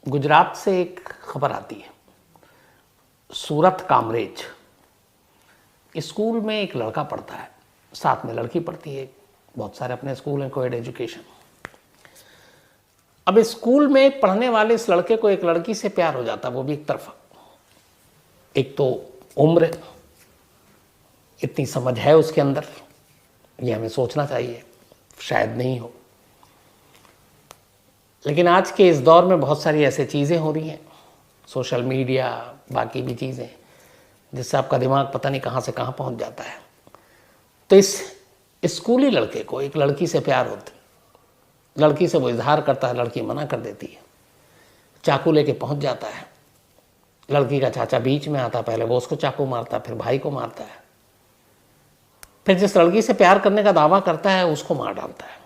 गुजरात से एक खबर आती है। सूरत कामरेज स्कूल में एक लड़का पढ़ता है, साथ में लड़की पढ़ती है। बहुत सारे अपने स्कूल हैं कोएड एजुकेशन। अब स्कूल में पढ़ने वाले इस लड़के को एक लड़की से प्यार हो जाता है, वो भी एक तरफा। एक तो उम्र, इतनी समझ है उसके अंदर, ये हमें सोचना चाहिए, शायद नहीं हो। लेकिन आज के इस दौर में बहुत सारी ऐसी चीज़ें हो रही हैं, सोशल मीडिया, बाकी भी चीज़ें, जिससे आपका दिमाग पता नहीं कहाँ से कहाँ पहुँच जाता है। तो इस स्कूली लड़के को एक लड़की से प्यार होती, लड़की से वो इजहार करता है, लड़की मना कर देती है, चाकू लेके पहुँच जाता है। लड़की का चाचा बीच में आता, पहले वो उसको चाकू मारता, फिर भाई को मारता है, फिर जिस लड़की से प्यार करने का दावा करता है उसको मार डालता है।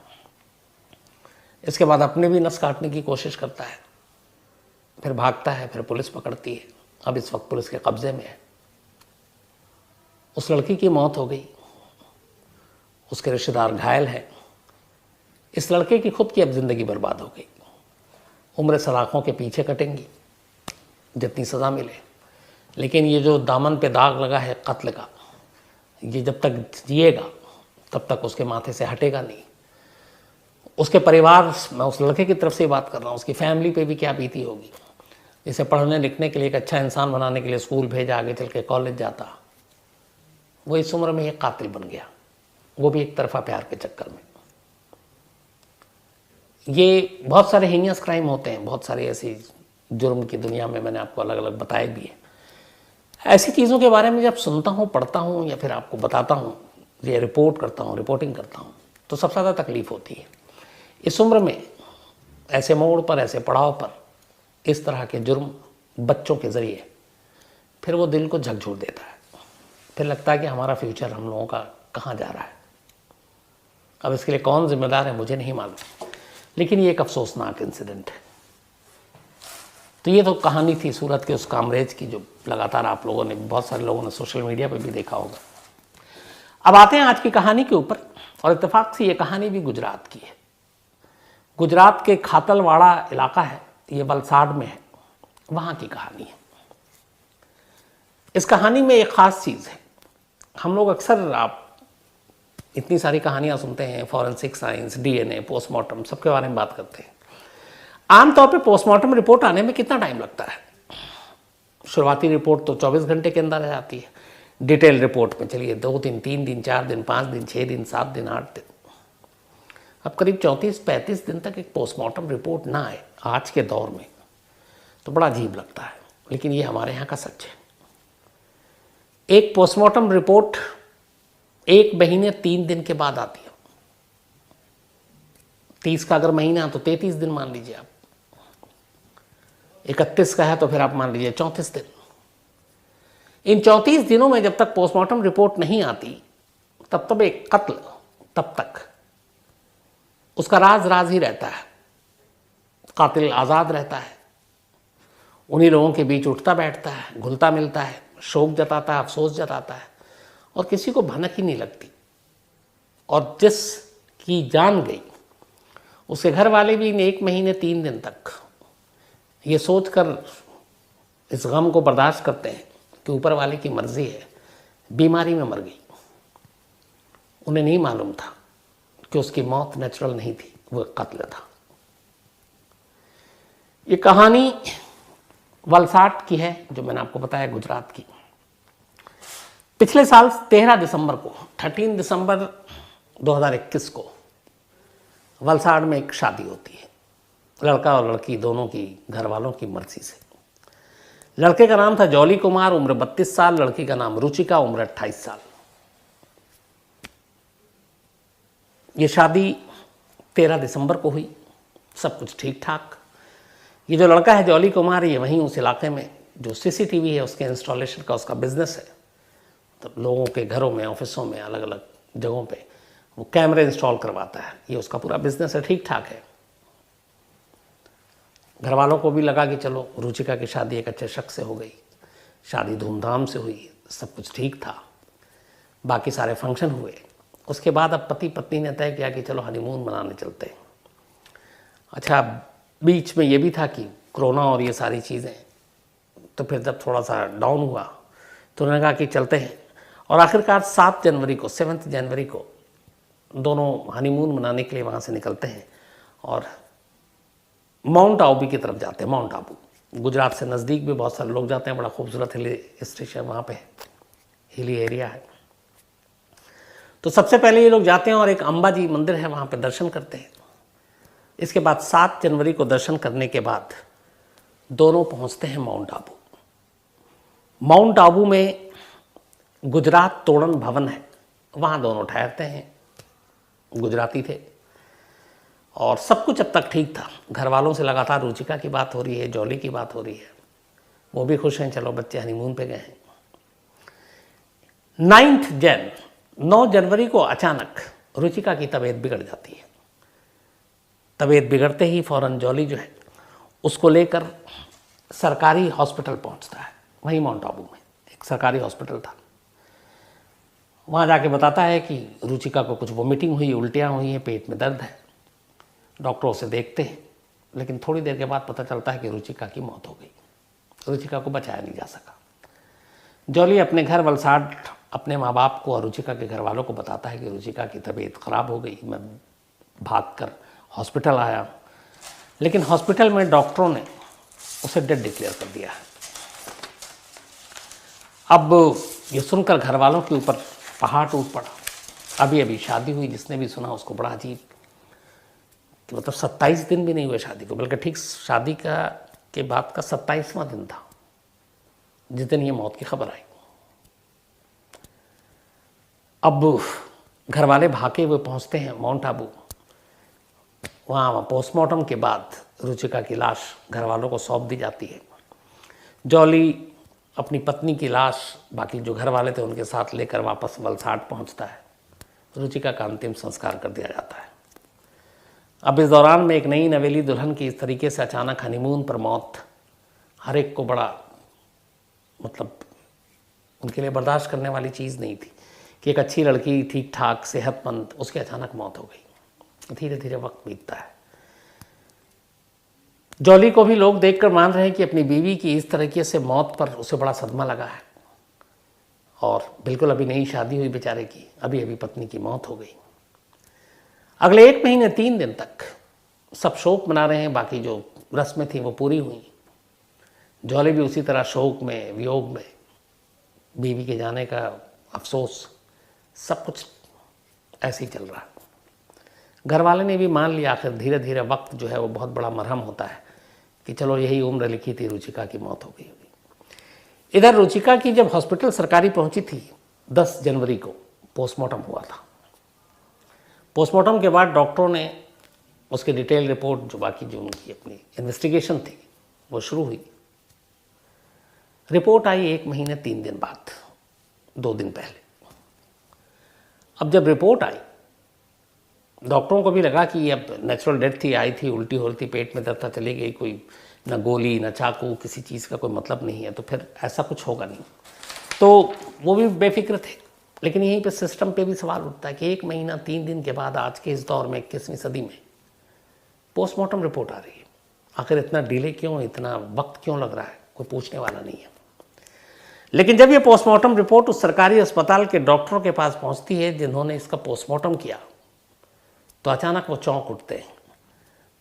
इसके बाद अपने भी नस काटने की कोशिश करता है, फिर भागता है, फिर पुलिस पकड़ती है। अब इस वक्त पुलिस के कब्जे में है। उस लड़की की मौत हो गई, उसके रिश्तेदार घायल हैं। इस लड़के की खुद की अब जिंदगी बर्बाद हो गई। उम्र सलाखों के पीछे कटेंगी जितनी सज़ा मिले, लेकिन ये जो दामन पे दाग लगा है कत्ल का, ये जब तक जिएगा तब तक उसके माथे से हटेगा नहीं। उसके परिवार, मैं उस लड़के की तरफ से बात कर रहा हूँ, उसकी फैमिली पे भी क्या बीती होगी। इसे पढ़ने लिखने के लिए, एक अच्छा इंसान बनाने के लिए स्कूल भेजा, आगे चल के कॉलेज जाता, वो इस उम्र में एक कातिल बन गया, वो भी एक तरफा प्यार के चक्कर में। ये बहुत सारे हीनियस क्राइम होते हैं, बहुत सारे ऐसी जुर्म की दुनिया में मैंने आपको अलग अलग बताए भी है। ऐसी चीज़ों के बारे में जब सुनता हूँ, पढ़ता हूँ, या फिर आपको बताता हूँ, ये रिपोर्ट करता हूँ, रिपोर्टिंग करता हूँ, तो सबसे ज़्यादा तकलीफ़ होती है। इस उम्र में ऐसे मोड़ पर, ऐसे पड़ाव पर इस तरह के जुर्म बच्चों के ज़रिए फिर वो दिल को झकझोर देता है। फिर लगता है कि हमारा फ्यूचर हम लोगों का कहाँ जा रहा है। अब इसके लिए कौन जिम्मेदार है मुझे नहीं मालूम, लेकिन ये एक अफसोसनाक इंसिडेंट है। तो ये तो कहानी थी सूरत के उस कामरेज की, जो लगातार आप लोगों ने, बहुत सारे लोगों ने सोशल मीडिया पर भी देखा होगा। अब आते हैं आज की कहानी के ऊपर, और इत्तेफाक से ये कहानी भी गुजरात की है। गुजरात के खातलवाड़ा इलाका है, ये वलसाड में है, वहाँ की कहानी है। इस कहानी में एक ख़ास चीज़ है। हम लोग अक्सर, आप इतनी सारी कहानियाँ सुनते हैं, फॉरेंसिक साइंस, डीएनए, पोस्टमार्टम, सबके बारे में बात करते हैं। आमतौर पे पोस्टमार्टम रिपोर्ट आने में कितना टाइम लगता है? शुरुआती रिपोर्ट तो 24 घंटे के अंदर आ जाती है। डिटेल रिपोर्ट में चलिए 2 दिन, 3 दिन, 4 दिन, 5 दिन, 6 दिन, 7 दिन, 8 दिन। अब करीब 34-35 दिन तक एक पोस्टमार्टम रिपोर्ट ना आए आज के दौर में तो बड़ा अजीब लगता है, लेकिन ये हमारे यहाँ का सच है। एक पोस्टमार्टम रिपोर्ट 1 महीने 3 दिन के बाद आती है। 30 का अगर महीना तो 33 दिन मान लीजिए आप, 31 का है तो फिर आप मान लीजिए 34 दिन। इन 34 दिनों में जब तक पोस्टमार्टम रिपोर्ट नहीं आती, तब तक एक कत्ल, तब तक उसका राज राज ही रहता है। कातिल आज़ाद रहता है, उन्हीं लोगों के बीच उठता बैठता है, घुलता मिलता है, शोक जताता है, अफसोस जताता है, और किसी को भनक ही नहीं लगती। और जिसकी जान गई, उसके घर वाले भी इन 1 महीने 3 दिन तक ये सोचकर इस गम को बर्दाश्त करते हैं कि ऊपर वाले की मर्जी है, बीमारी में मर गई। उन्हें नहीं मालूम था कि उसकी मौत नेचुरल नहीं थी, वो कत्ल था। ये कहानी वलसाड की है, जो मैंने आपको बताया, गुजरात की। पिछले साल 13 दिसंबर को, 13 दिसंबर 2021 को वलसाड में एक शादी होती है, लड़का और लड़की दोनों की घर वालों की मर्जी से। लड़के का नाम था जॉली कुमार, उम्र 32 साल, लड़की का नाम रुचिका, उम्र 28 साल। ये शादी 13 दिसंबर को हुई, सब कुछ ठीक ठाक। ये जो लड़का है जॉली कुमार, ये वहीं उस इलाके में जो सीसीटीवी है उसके इंस्टॉलेशन का उसका बिजनेस है। तो लोगों के घरों में, ऑफिसों में, अलग अलग जगहों पे वो कैमरे इंस्टॉल करवाता है। ये उसका पूरा बिजनेस है, ठीक ठाक है। घर वालों को भी लगा कि चलो रुचिका की शादी एक अच्छे शख्स से हो गई, शादी धूमधाम से हुई, सब कुछ ठीक था, बाकी सारे फंक्शन हुए। उसके बाद अब पति पत्नी ने तय किया कि चलो हनीमून मनाने चलते हैं। अच्छा, बीच में ये भी था कि कोरोना और ये सारी चीज़ें, तो फिर जब थोड़ा सा डाउन हुआ तो उन्होंने कहा कि चलते हैं। और आखिरकार 7 जनवरी को दोनों हनीमून मनाने के लिए वहाँ से निकलते हैं और माउंट आबू की तरफ जाते हैं। माउंट आबू गुजरात से नज़दीक भी बहुत सारे लोग जाते हैं, बड़ा खूबसूरत हिली स्टेशन वहाँ पे हिली एरिया है। तो सबसे पहले ये लोग जाते हैं और एक अंबाजी मंदिर है वहाँ पे दर्शन करते हैं। इसके बाद 7 जनवरी को दर्शन करने के बाद दोनों पहुँचते हैं माउंट आबू। माउंट आबू में गुजरात तोड़न भवन है, वहाँ दोनों ठहरते हैं। गुजराती थे और सब कुछ अब तक ठीक था। घर वालों से लगातार रुचिका की बात हो रही है, जॉली की बात हो रही है, वो भी खुश हैं, चलो बच्चे हनीमून पे गए हैं। 9 जनवरी को अचानक रुचिका की तबीयत बिगड़ जाती है। तबीयत बिगड़ते ही फ़ौरन जॉली जो है उसको लेकर सरकारी हॉस्पिटल पहुंचता है। वहीं माउंट आबू में एक सरकारी हॉस्पिटल था। वहाँ जाके बताता है कि रुचिका को कुछ वोमिटिंग हुई, उल्टियाँ हुई हैं, पेट में दर्द है। डॉक्टरों से देखते हैं, लेकिन थोड़ी देर के बाद पता चलता है कि रुचिका की मौत हो गई। रुचिका को बचाया नहीं जा सका। जॉली अपने घर वलसाड़ अपने माँ बाप को और रुचिका के घर वालों को बताता है कि रुचिका की तबीयत ख़राब हो गई। मैं भागकर हॉस्पिटल आया, लेकिन हॉस्पिटल में डॉक्टरों ने उसे डेड डिक्लेयर कर दिया है। अब ये सुनकर घर वालों के ऊपर पहाड़ टूट पड़ा। अभी अभी शादी हुई, जिसने भी सुना उसको बड़ा अजीब कि मतलब 27 दिन भी नहीं हुए शादी को, बल्कि ठीक शादी के बाद का 27वां दिन था जिस दिन ये मौत की खबर आई। अब घर वाले भागे हुए पहुंचते हैं माउंट आबू। वहाँ पोस्टमार्टम के बाद रुचिका की लाश घर वालों को सौंप दी जाती है। जॉली अपनी पत्नी की लाश बाकी जो घर वाले थे उनके साथ लेकर वापस वलसाड़ पहुंचता है। रुचिका का अंतिम संस्कार कर दिया जाता है। अब इस दौरान में एक नई नवेली दुल्हन की इस तरीके से अचानक हनीमून पर मौत हर एक को बड़ा मतलब उनके लिए बर्दाश्त करने वाली चीज़ नहीं थी कि एक अच्छी लड़की ठीक ठाक सेहतमंद, उसकी अचानक मौत हो गई। धीरे धीरे वक्त बीतता है। जॉली को भी लोग देखकर मान रहे हैं कि अपनी बीवी की इस तरीके से मौत पर उसे बड़ा सदमा लगा है और बिल्कुल अभी नई शादी हुई बेचारे की, अभी अभी पत्नी की मौत हो गई। अगले 1 महीने 3 दिन तक सब शोक मना रहे हैं। बाकी जो रस्में थी वो पूरी हुई। जॉली भी उसी तरह शोक में, वियोग में, बीवी के जाने का अफसोस, सब कुछ ऐसे ही चल रहा है। घर वाले ने भी मान लिया। आखिर धीरे धीरे वक्त जो है वो बहुत बड़ा मरहम होता है कि चलो यही उम्र लिखी थी, रुचिका की मौत हो गई होगी। इधर रुचिका की जब हॉस्पिटल सरकारी पहुंची थी 10 जनवरी को पोस्टमार्टम हुआ था। पोस्टमार्टम के बाद डॉक्टरों ने उसकी डिटेल रिपोर्ट, जो बाकी जो उनकी अपनी इन्वेस्टिगेशन थी वो शुरू हुई। रिपोर्ट आई 1 महीने 3 दिन बाद, 2 दिन पहले। अब जब रिपोर्ट आई, डॉक्टरों को भी लगा कि अब नेचुरल डेथ थी, आई थी, उल्टी हो रही थी, पेट में दर्द था, चली गई, कोई ना गोली ना चाकू, किसी चीज़ का कोई मतलब नहीं है, तो फिर ऐसा कुछ होगा नहीं। तो वो भी बेफिक्र थे। लेकिन यहीं पे सिस्टम पे भी सवाल उठता है कि 1 महीना 3 दिन के बाद आज के इस दौर में 21वीं सदी में पोस्टमार्टम रिपोर्ट आ रही है। आखिर इतना डिले क्यों, इतना वक्त क्यों लग रहा है, कोई पूछने वाला नहीं है। लेकिन जब ये पोस्टमार्टम रिपोर्ट उस सरकारी अस्पताल के डॉक्टरों के पास पहुंचती है जिन्होंने इसका पोस्टमार्टम किया, तो अचानक वो चौंक उठते हैं।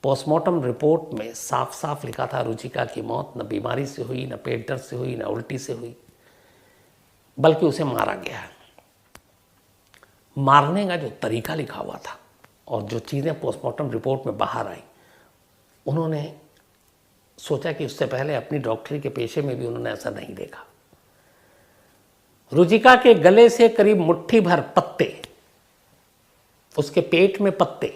पोस्टमार्टम रिपोर्ट में साफ साफ लिखा था रुचिका की मौत न बीमारी से हुई, न पेट दर्द से हुई, न उल्टी से हुई, बल्कि उसे मारा गया है। मारने का जो तरीका लिखा हुआ था और जो चीज़ें पोस्टमार्टम रिपोर्ट में बाहर आई, उन्होंने सोचा कि उससे पहले अपनी डॉक्टरी के पेशे में भी उन्होंने ऐसा नहीं देखा। रुचिका के गले से करीब मुट्ठी भर पत्ते, उसके पेट में पत्ते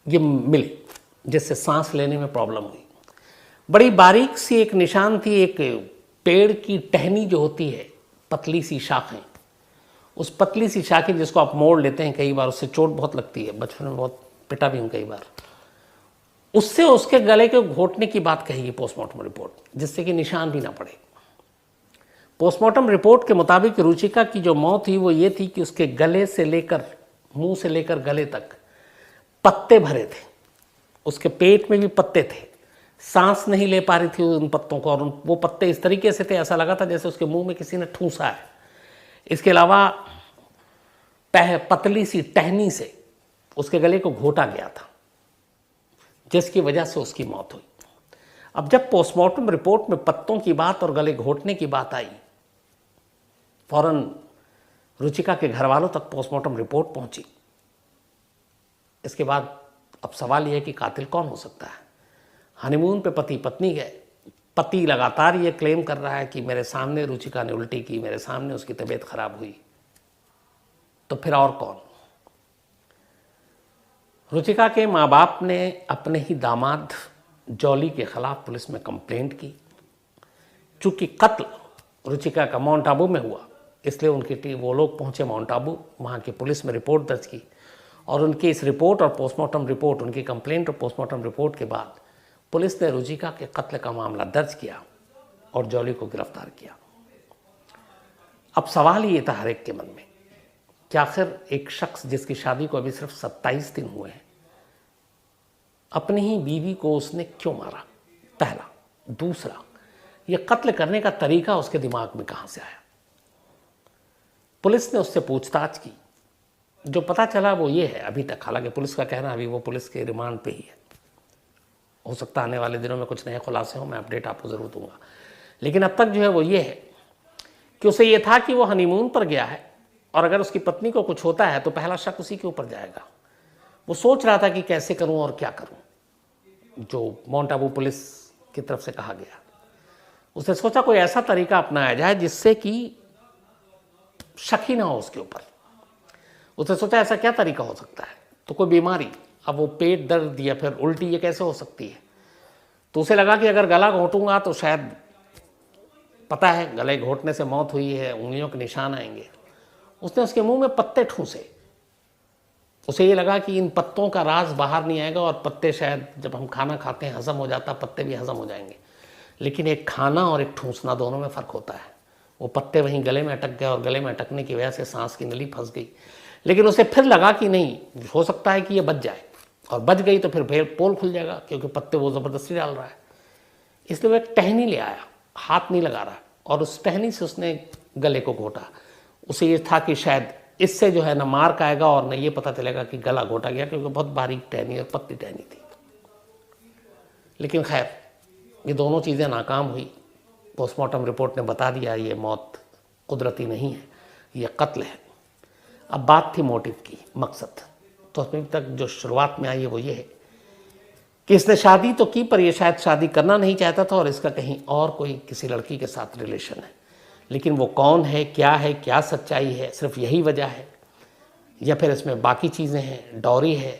ये मिले, जिससे सांस लेने में प्रॉब्लम हुई। बड़ी बारीक सी एक निशान थी, एक पेड़ की टहनी जो होती है, पतली सी शाखें, उस पतली सी शाखें जिसको आप मोड़ लेते हैं कई बार, उससे चोट बहुत लगती है, बचपन में बहुत पिटा भी हूँ कई बार, उससे उसके गले के घोटने की बात कही पोस्टमार्टम रिपोर्ट, जिससे कि निशान भी ना पड़े। पोस्टमार्टम रिपोर्ट के मुताबिक रुचिका की जो मौत हुई वो ये थी कि उसके गले से लेकर, मुंह से लेकर गले तक पत्ते भरे थे उसके पेट में भी पत्ते थे, सांस नहीं ले पा रही थी उन पत्तों को, और वो पत्ते इस तरीके से थे ऐसा लगा था जैसे उसके मुंह में किसी ने ठूसा है। इसके अलावा पतली सी टहनी से उसके गले को घोटा गया था, जिसकी वजह से उसकी मौत हुई। अब जब पोस्टमार्टम रिपोर्ट में पत्तों की बात और गले घोटने की बात आई, फौरन रुचिका के घर वालों तक पोस्टमार्टम रिपोर्ट पहुंची। इसके बाद अब सवाल यह है कि कातिल कौन हो सकता है। हनीमून पे पति पत्नी गए, पति लगातार ये क्लेम कर रहा है कि मेरे सामने रुचिका ने उल्टी की, मेरे सामने उसकी तबीयत खराब हुई, तो फिर और कौन। रुचिका के माँ बाप ने अपने ही दामाद जॉली के खिलाफ पुलिस में कंप्लेंट की। चूंकि कत्ल रुचिका का माउंट आबू में हुआ, इसलिए उनकी टीम, वो लोग पहुंचे माउंट आबू, वहाँ की पुलिस में रिपोर्ट दर्ज की, और उनकी इस रिपोर्ट और पोस्टमार्टम रिपोर्ट, उनकी कंप्लेंट और पोस्टमार्टम रिपोर्ट के बाद पुलिस ने रुचिका के कत्ल का मामला दर्ज किया और जॉली को गिरफ्तार किया। अब सवाल ये था हर एक के मन में कि आखिर एक शख्स जिसकी शादी को अभी सिर्फ 27 दिन हुए हैं, अपनी ही बीवी को उसने क्यों मारा, पहला। दूसरा, ये कत्ल करने का तरीका उसके दिमाग में कहां से आया। पुलिस ने उससे पूछताछ की, जो पता चला वो ये है अभी तक, हालांकि पुलिस का कहना अभी वो पुलिस के रिमांड पे ही है, हो सकता है आने वाले दिनों में कुछ नए खुलासे हों, मैं अपडेट आपको ज़रूर दूंगा। लेकिन अब तक जो है वो ये है कि उसे ये था कि वो हनीमून पर गया है, और अगर उसकी पत्नी को कुछ होता है तो पहला शक उसी के ऊपर जाएगा। वो सोच रहा था कि कैसे करूं और क्या करूं, जो माउंट आबू पुलिस की तरफ से कहा गया। उसने सोचा कोई ऐसा तरीका अपनाया जाए जिससे कि शक ही ना हो उसके ऊपर। उसने सोचा ऐसा क्या तरीका हो सकता है, तो कोई बीमारी, अब वो पेट दर्द या फिर उल्टी ये कैसे हो सकती है। तो उसे लगा कि अगर गला घोटूंगा तो शायद, पता है गले घोटने से मौत हुई है, उंगलियों के निशान आएंगे। उसने उसके मुंह में पत्ते ठूंसे। उसे ये लगा कि इन पत्तों का राज बाहर नहीं आएगा, और पत्ते शायद जब हम खाना खाते हैं हजम हो जाता, पत्ते भी हजम हो जाएंगे। लेकिन एक खाना और एक ठूंसना, दोनों में फ़र्क होता है। वो पत्ते वहीं गले में अटक गए, और गले में अटकने की वजह से सांस की नली फंस गई। लेकिन उसे फिर लगा कि नहीं, हो सकता है कि ये बच जाए, और बच गई तो फिर पोल खुल जाएगा, क्योंकि पत्ते वो ज़बरदस्ती डाल रहा है। इसलिए वो एक टहनी ले आया, हाथ नहीं लगा रहा, और उस टहनी से उसने गले को घोटा। उसे ये था कि शायद इससे जो है ना मार्क आएगा और न ये पता चलेगा कि गला घोटा गया, क्योंकि बहुत बारीक टहनी और पतली टहनी थी। लेकिन खैर, ये दोनों चीज़ें नाकाम हुई। पोस्टमार्टम रिपोर्ट ने बता दिया ये मौत कुदरती नहीं है, ये कत्ल है। अब बात थी मोटिव की, मकसद। तो अभी तक जो शुरुआत में आई है वो ये है कि इसने शादी तो की, पर ये शायद शादी करना नहीं चाहता था, और इसका कहीं और कोई किसी लड़की के साथ रिलेशन है। लेकिन वो कौन है, क्या सच्चाई है, सिर्फ यही वजह है, या फिर इसमें बाकी चीज़ें हैं, डॉरी है।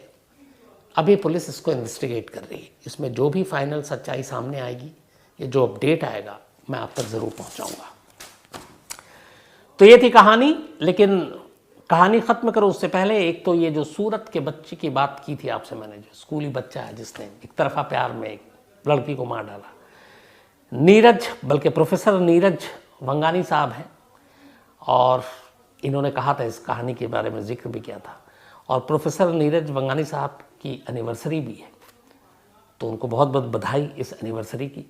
अभी पुलिस इसको इन्वेस्टिगेट कर रही है। इसमें जो भी फाइनल सच्चाई सामने आएगी, ये जो अपडेट आएगा, मैं आप तक ज़रूर पहुंचाऊंगा। तो ये थी कहानी। लेकिन कहानी ख़त्म करो उससे पहले, एक तो ये जो सूरत के बच्चे की बात की थी आपसे मैंने, जो स्कूली बच्चा है जिसने एक तरफा प्यार में एक लड़की को मार डाला, नीरज, बल्कि प्रोफेसर नीरज वंगानी साहब हैं, और इन्होंने कहा था, इस कहानी के बारे में जिक्र भी किया था। और प्रोफेसर नीरज वंगानी साहब की एनिवर्सरी भी है, तो उनको बहुत बहुत बधाई इस एनिवर्सरी की।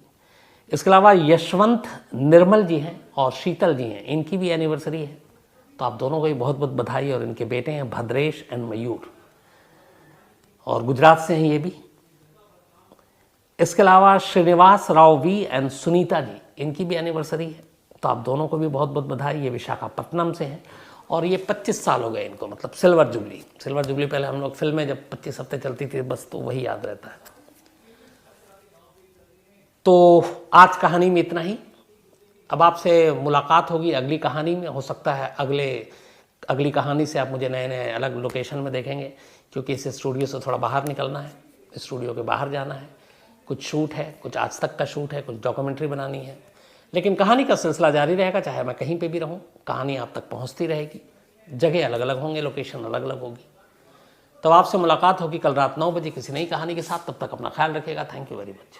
इसके अलावा यशवंत निर्मल जी हैं और शीतल जी हैं, इनकी भी एनिवर्सरी है, तो आप दोनों को भी बहुत बहुत बधाई। और इनके बेटे हैं भद्रेश एंड मयूर, और गुजरात से हैं ये भी। इसके अलावा श्रीनिवास राव वी एंड सुनीता जी, इनकी भी एनिवर्सरी है, तो आप दोनों को भी बहुत बहुत बधाई। ये विशाखापट्टनम से हैं, और ये 25 साल हो गए इनको, मतलब सिल्वर जुबली पहले हम लोग फिल्में जब 25 हफ्ते चलती थी बस, तो वही याद रहता है। तो आज कहानी में इतना ही। अब आपसे मुलाकात होगी अगली कहानी में। हो सकता है अगली कहानी से आप मुझे नए नए अलग लोकेशन में देखेंगे, क्योंकि इस स्टूडियो से थोड़ा बाहर निकलना है, स्टूडियो के बाहर जाना है। कुछ शूट है, कुछ आज तक का शूट है, कुछ डॉक्यूमेंट्री बनानी है। लेकिन कहानी का सिलसिला जारी रहेगा, चाहे मैं कहीं पे भी रहूं, कहानी आप तक पहुंचती रहेगी। जगह अलग अलग होंगे, लोकेशन अलग अलग होगी। तो आपसे मुलाकात होगी कल रात 9 बजे किसी नई कहानी के साथ। तब तक अपना ख्याल रखिएगा। Thank you very much.